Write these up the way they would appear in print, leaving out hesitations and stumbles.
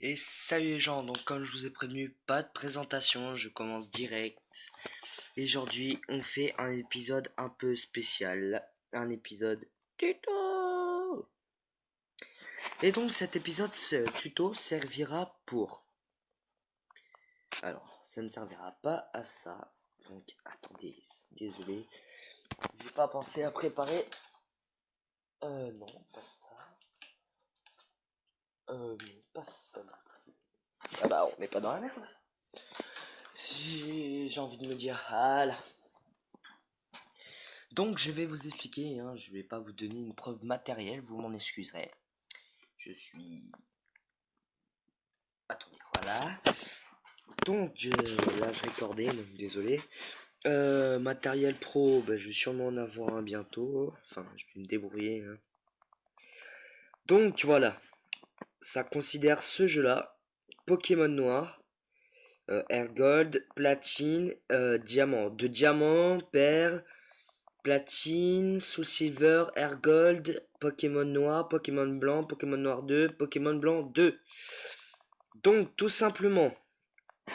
Et salut les gens, donc comme je vous ai prévenu, pas de présentation, je commence direct. Et aujourd'hui, on fait un épisode un peu spécial, un épisode tuto. Et donc cet épisode tuto servira pour... Alors, ça ne servira pas à ça. Donc, attendez, désolé. J'ai pas pensé à préparer... non, pas ça. Pas ça. Ah bah, on n'est pas dans la merde. Si j'ai envie de me dire, ah là. Donc je vais vous expliquer, hein, je vais pas vous donner une preuve matérielle, vous m'en excuserez. Je suis... Attendez, voilà. Donc là je recordais, donc désolé. Matériel pro, bah, je vais sûrement en avoir un bientôt. Enfin, je vais me débrouiller, hein. Donc voilà, ça considère ce jeu-là. Pokémon Noir, Air Gold, Platine, Diamant. De Diamant, Perle, Platine, Soul Silver, Air Gold, Pokémon Noir, Pokémon Blanc, Pokémon Noir 2, Pokémon Blanc 2. Donc tout simplement,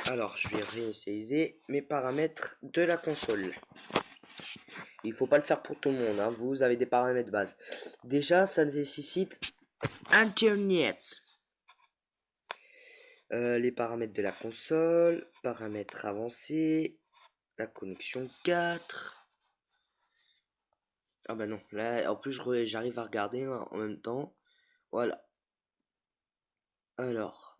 alors je vais réinitialiser mes paramètres de la console. Il faut pas le faire pour tout le monde, hein. Vous avez des paramètres de base. Déjà, ça nécessite Internet. Les paramètres de la console, paramètres avancés, la connexion 4. Ah bah non, là en plus j'arrive à regarder, hein, en même temps. Voilà. Alors,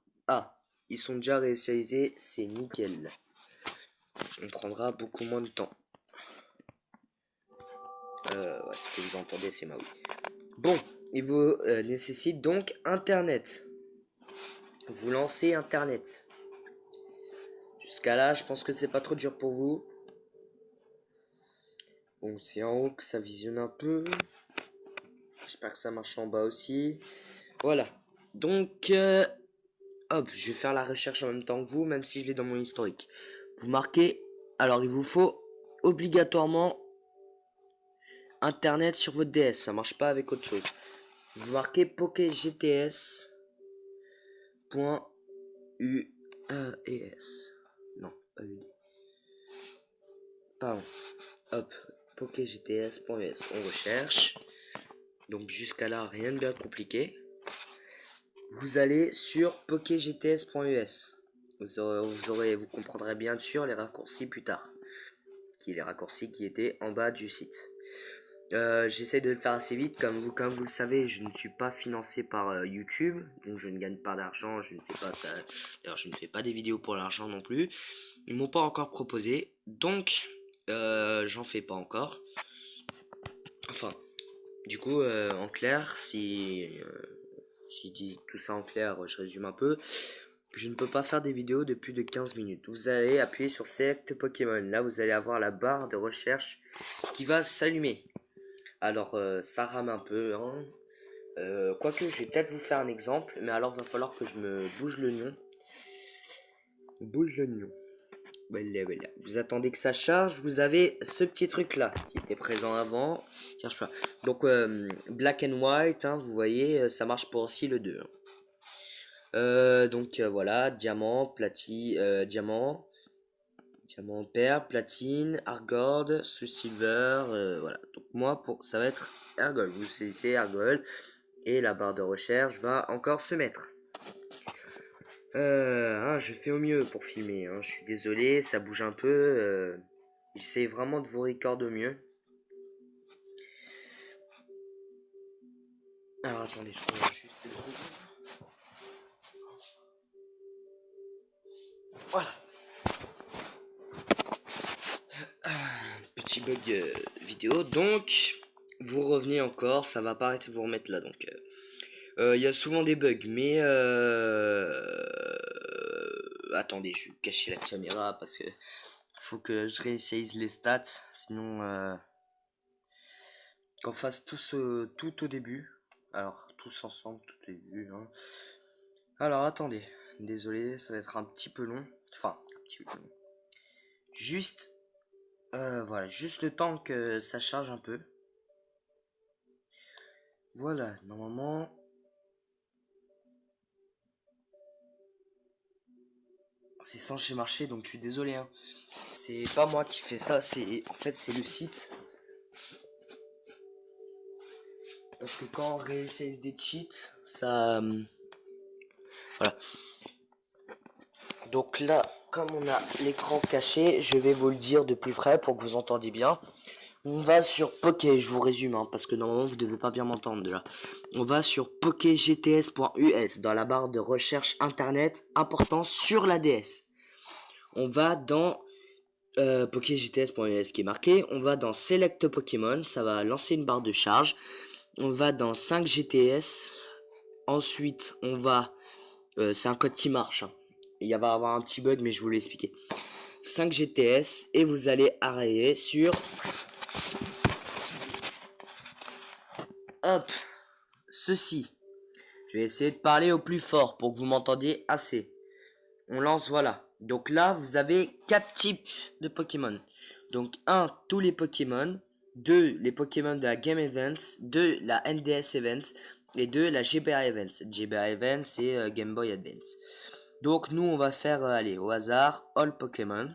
ils sont déjà réinitialisés, c'est nickel. On prendra beaucoup moins de temps. Ce que vous entendez, c'est ma oui. Bon, il vous nécessite donc Internet. Vous lancez Internet. Jusqu'à là, je pense que c'est pas trop dur pour vous. Bon, c'est en haut que ça visionne un peu. J'espère que ça marche en bas aussi. Voilà. Donc, hop, je vais faire la recherche en même temps que vous, même si je l'ai dans mon historique. Vous marquez. Alors, il vous faut obligatoirement Internet sur votre DS. Ça marche pas avec autre chose. Vous marquez PokéGTS.ues. Non, pas UD. Pardon. Hop, PokéGTS.us. On recherche. Donc jusqu'à là, rien de bien compliqué. Vous allez sur PokéGTS.us. Vous comprendrez bien sûr les raccourcis plus tard. Les raccourcis qui étaient en bas du site. J'essaie de le faire assez vite, comme vous le savez, je ne suis pas financé par YouTube, donc je ne gagne pas d'argent, je ne fais pas ça. D'ailleurs, je ne fais pas des vidéos pour l'argent non plus. Ils m'ont pas encore proposé, donc j'en fais pas encore. Enfin, du coup, en clair, si je dis tout ça en clair, je résume un peu. Je ne peux pas faire des vidéos de plus de 15 minutes. Vous allez appuyer sur Select Pokémon. Là, vous allez avoir la barre de recherche qui va s'allumer. Alors, ça rame un peu, hein. Quoique, je vais peut-être vous faire un exemple, mais alors va falloir que je me bouge le lion. Bouge le lion. Voilà, voilà. Vous attendez que ça charge. Vous avez ce petit truc là qui était présent avant. Cherche pas. Donc, black and white, hein, vous voyez, ça marche pour aussi le 2. Donc voilà, diamant, diamant, diamant, perle, platine, argord, sous silver, voilà. Donc moi, ça va être argol. Vous saisissez argol. Et la barre de recherche va encore se mettre. Je fais au mieux pour filmer, hein. Je suis désolé, ça bouge un peu. J'essaie vraiment de vous recorder au mieux. Alors attendez, je prends juste le truc. Voilà. Petit bug vidéo. Donc, vous revenez encore, ça va pas arrêter de vous remettre là. Donc, il y a souvent des bugs, mais attendez, je vais cacher la caméra parce que faut que je réessaye les stats, sinon qu'on fasse tout au début. Alors, tous ensemble, tout au début, hein. Alors, attendez. Désolé, ça va être un petit peu long. Enfin, un petit peu long. Juste, voilà, juste le temps que ça charge un peu. Voilà, normalement. c'est censé marcher, donc je suis désolé, hein. C'est pas moi qui fais ça, c'est en fait c'est le site. Parce que quand on réessaye des cheats, ça... voilà. Donc là, comme on a l'écran caché, je vais vous le dire de plus près pour que vous entendiez bien. On va sur Poké, je vous résume, hein, parce que normalement vous devez pas bien m'entendre déjà. On va sur pokégts.us dans la barre de recherche internet important sur la DS. On va dans pokégts.us qui est marqué. On va dans Select Pokémon, ça va lancer une barre de charge. On va dans 5GTS. Ensuite, on va... c'est un code qui marche. Hein. Il va y avoir un petit bug, mais je vous l'expliquer. 5GTS et vous allez arrêter sur... Hop, ceci. Je vais essayer de parler au plus fort pour que vous m'entendiez assez. On lance, voilà. Donc là, vous avez 4 types de Pokémon. Donc 1, tous les Pokémon. 2, les Pokémon de la Game Events. 2, la NDS Events. Et 2, la GBA Events. GBA Events, c'est Game Boy Advance. Donc nous, on va faire, allez, au hasard, All Pokémon.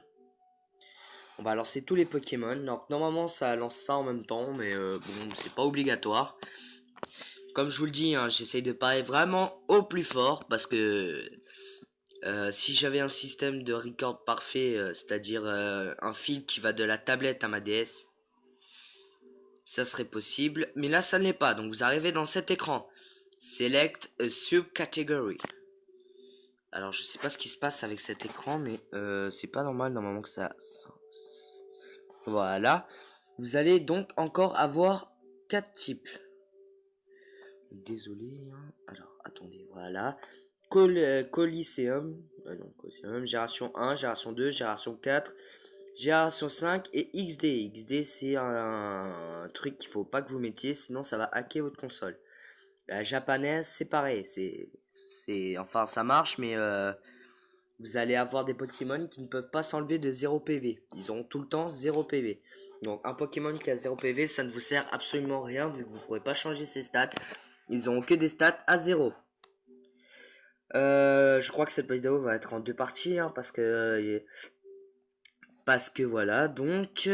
On va lancer tous les Pokémon. Donc normalement, ça lance ça en même temps, mais bon, c'est pas obligatoire. Comme je vous le dis, hein, j'essaye de parler vraiment au plus fort parce que si j'avais un système de record parfait, c'est-à-dire un fil qui va de la tablette à ma DS, ça serait possible. Mais là, ça ne l'est pas. Donc vous arrivez dans cet écran. Select a subcategory. Alors je sais pas ce qui se passe avec cet écran, mais c'est pas normal normalement que ça... Voilà. Vous allez donc encore avoir 4 types. Désolé. Hein. Alors attendez, voilà. Coliseum. Non, Coliseum. Génération 1, génération 2, génération 4, génération 5 et XD. XD c'est un truc qu'il faut pas que vous mettiez, sinon ça va hacker votre console. La japonaise c'est pareil. Enfin ça marche, mais vous allez avoir des Pokémon qui ne peuvent pas s'enlever de 0 PV. Ils ont tout le temps 0 PV. Donc un Pokémon qui a 0 PV, ça ne vous sert absolument rien vu que vous ne pourrez pas changer ses stats. Ils ont que des stats à 0. Je crois que cette vidéo va être en 2 parties hein, parce que voilà. Donc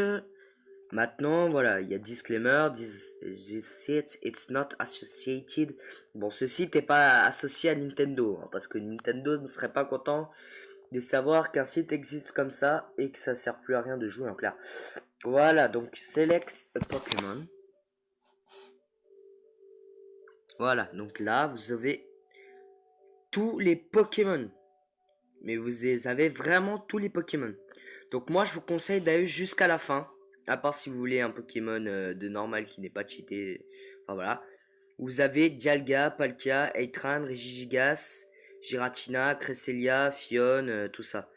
maintenant voilà, il y a disclaimer, this site it's not associated. Bon, ce site n'est pas associé à Nintendo hein, parce que Nintendo ne serait pas content de savoir qu'un site existe comme ça et que ça sert plus à rien de jouer en clair. Voilà, donc select a Pokémon. Voilà, donc là vous avez tous les Pokémon. Mais vous avez vraiment tous les Pokémon. Donc moi je vous conseille d'aller jusqu'à la fin. À part si vous voulez un Pokémon de normal qui n'est pas cheaté. Enfin voilà. Vous avez Dialga, Palkia, Eitran, Regigigas, Giratina, Cresselia, Fion, tout ça.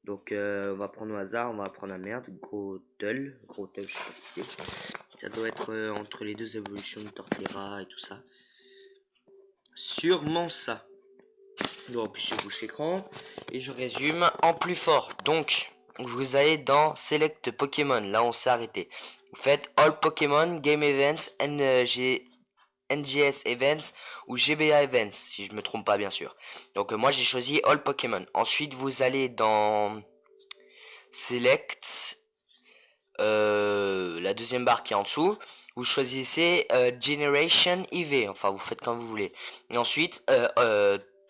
Donc on va prendre au hasard, on va prendre la merde. Grotle, je sais pas qui c'est. Ça doit être entre les deux évolutions de Torterra et tout ça. Sûrement ça. Donc je bouge l'écran et je résume en plus fort. Donc vous allez dans Select Pokémon, là on s'est arrêté. Vous faites All Pokémon, Game Events, NGS Events ou GBA Events, si je me trompe pas bien sûr. Donc moi j'ai choisi All Pokémon. Ensuite vous allez dans Select, la deuxième barre qui est en dessous. Vous choisissez Generation IV, enfin vous faites comme vous voulez. Et ensuite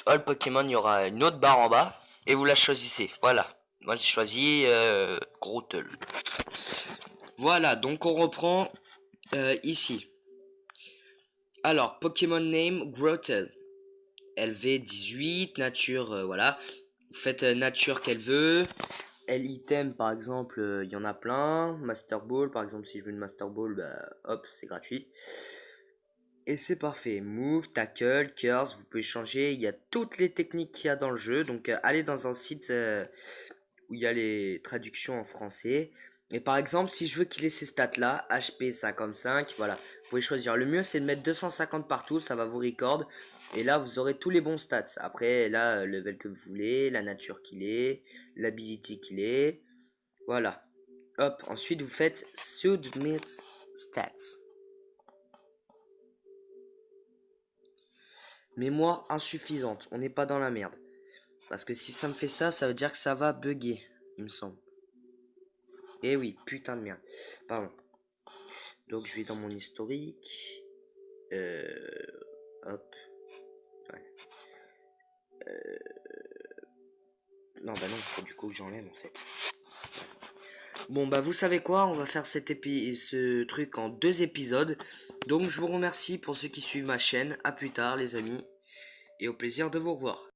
All Pokémon, il y aura une autre barre en bas et vous la choisissez. Voilà. Moi j'ai choisi Grotle. Voilà, donc on reprend ici. Alors, Pokémon Name Grotle. LV18, nature, voilà. Vous faites nature qu'elle veut. L-item par exemple, il y en a plein. Master Ball, par exemple, si je veux une Master Ball, bah hop, c'est gratuit. Et c'est parfait. Move, tackle, curse, vous pouvez changer. Il y a toutes les techniques qu'il y a dans le jeu. Donc allez dans un site où il y a les traductions en français. Et par exemple, si je veux qu'il ait ces stats là, HP 55, voilà. Vous pouvez choisir. Le mieux c'est de mettre 250 partout, ça va vous record. Et là vous aurez tous les bons stats. Après là, le level que vous voulez, la nature qu'il est, l'ability qu'il est. Voilà. Hop, ensuite vous faites Submit Stats. Mémoire insuffisante, on n'est pas dans la merde. Parce que si ça me fait ça, ça veut dire que ça va bugger, il me semble. Eh oui, putain de merde. Pardon. Donc je vais dans mon historique. Hop. Ouais. Non, bah non, faut du coup que j'enlève en fait. Bon, bah vous savez quoi, on va faire ce truc en 2 épisodes. Donc je vous remercie pour ceux qui suivent ma chaîne. À plus tard les amis. Et au plaisir de vous revoir.